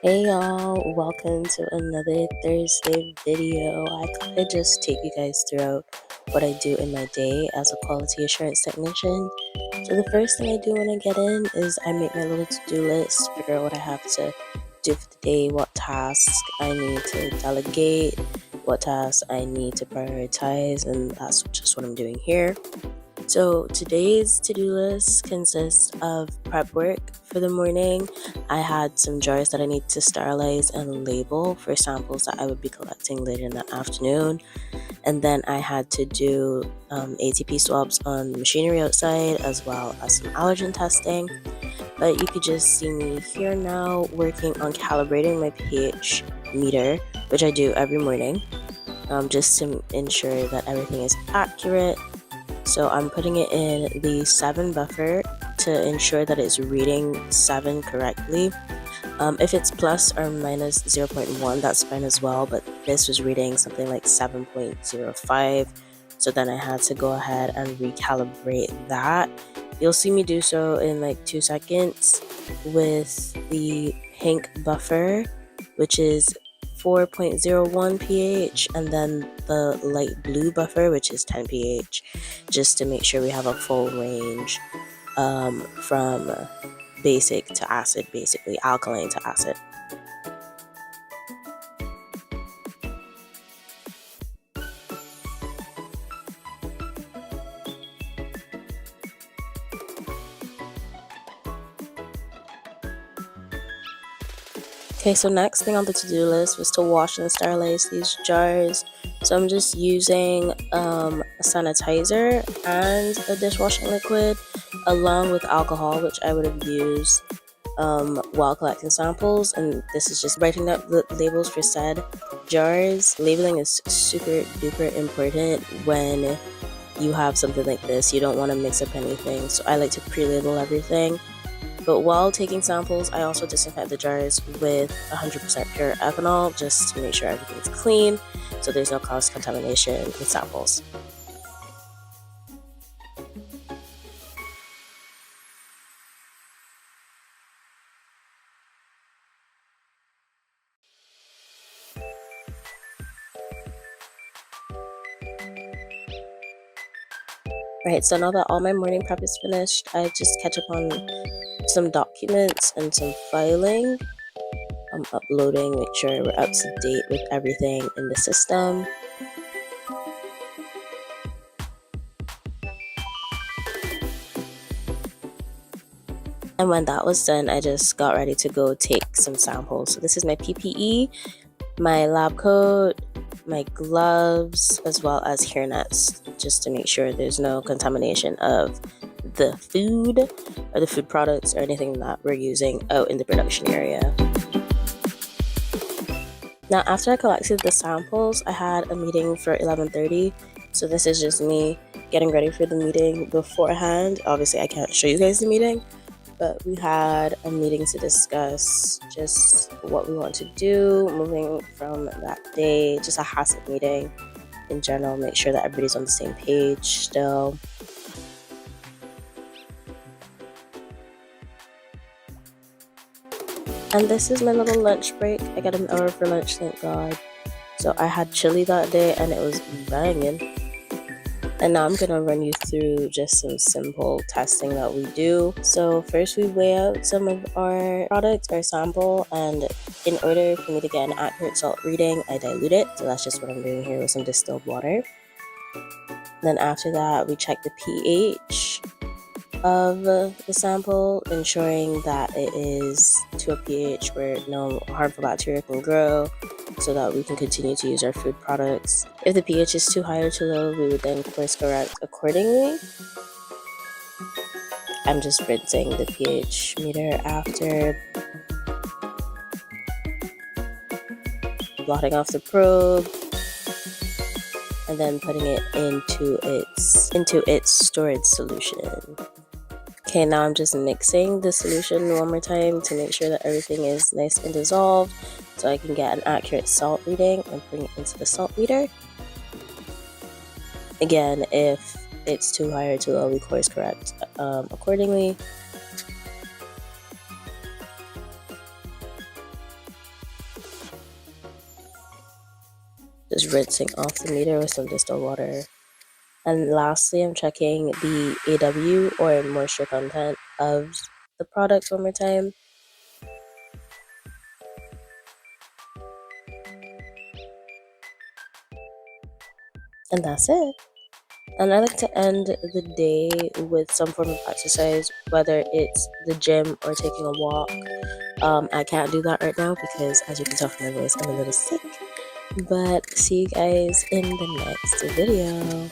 Hey y'all, welcome to another Thursday video. I thought I'd just take you guys throughout what I do in my day as a quality assurance technician. So the first thing I do when I get in is I make my little to-do list, figure out what I have to do for the day, what tasks I need to delegate, what tasks I need to prioritize, and that's just what I'm doing here. So today's to-do list consists of prep work for the morning. I had some jars that I need to sterilize and label for samples that I would be collecting later in the afternoon. And then I had to do ATP swabs on the machinery outside, as well as some allergen testing. But you could just see me here now working on calibrating my pH meter, which I do every morning, just to ensure that everything is accurate. So I'm putting it in the 7 buffer to ensure that it's reading 7 correctly. If it's plus or minus 0.1, that's fine as well, but this was reading something like 7.05. So then I had to go ahead and recalibrate that. You'll see me do so in like 2 seconds with the pink buffer, which is 4.01 pH, and then the light blue buffer, which is 10 pH, just to make sure we have a full range from basic to acid, basically alkaline to acid. Okay, so next thing on the to-do list was to wash and sterilize these jars. So I'm just using a sanitizer and a dishwashing liquid, along with alcohol, which I would have used while collecting samples. And this is just writing up the labels for said jars. Labeling is super duper important when you have something like this. You don't want to mix up anything, so I like to pre-label everything. But while taking samples, I also disinfect the jars with 100% pure ethanol, just to make sure everything's clean, so there's no cross contamination with samples. Right, so now that all my morning prep is finished, I just catch up on some documents and some filing. I'm uploading, make sure we're up to date with everything in the system. And when that was done, I just got ready to go take some samples. So this is my PPE, my lab coat, my gloves, as well as hairnets, just to make sure there's no contamination of the food or the food products or anything that we're using out in the production area. Now, after I collected the samples, I had a meeting for 11:30. So this is just me getting ready for the meeting beforehand. Obviously, I can't show you guys the meeting, but we had a meeting to discuss just what we want to do moving from that day, just a HACCP meeting in general, make sure that everybody's on the same page still. And this is my little lunch break. I got an hour for lunch, thank God. So I had chili that day and it was banging. And now I'm gonna run you through just some simple testing that we do. So first we weigh out some of our products, our sample, and in order for me to get an accurate salt reading, I dilute it. So that's just what I'm doing here with some distilled water. Then after that, we check the pH of the sample, ensuring that it is to a pH where no harmful bacteria can grow, so that we can continue to use our food products. If the pH is too high or too low, we would then course correct accordingly. I'm just rinsing the pH meter after, blotting off the probe, and then putting it into its storage solution. Okay, now I'm just mixing the solution one more time to make sure that everything is nice and dissolved, so I can get an accurate salt reading and bring it into the salt meter. Again, if it's too high or too low, we course correct accordingly. just rinsing off the meter with some distilled water. And lastly, I'm checking the AW or moisture content of the product one more time. And that's it. And I like to end the day with some form of exercise, whether it's the gym or taking a walk. I can't do that right now because, as you can tell from my voice, I'm a little sick. But see you guys in the next video.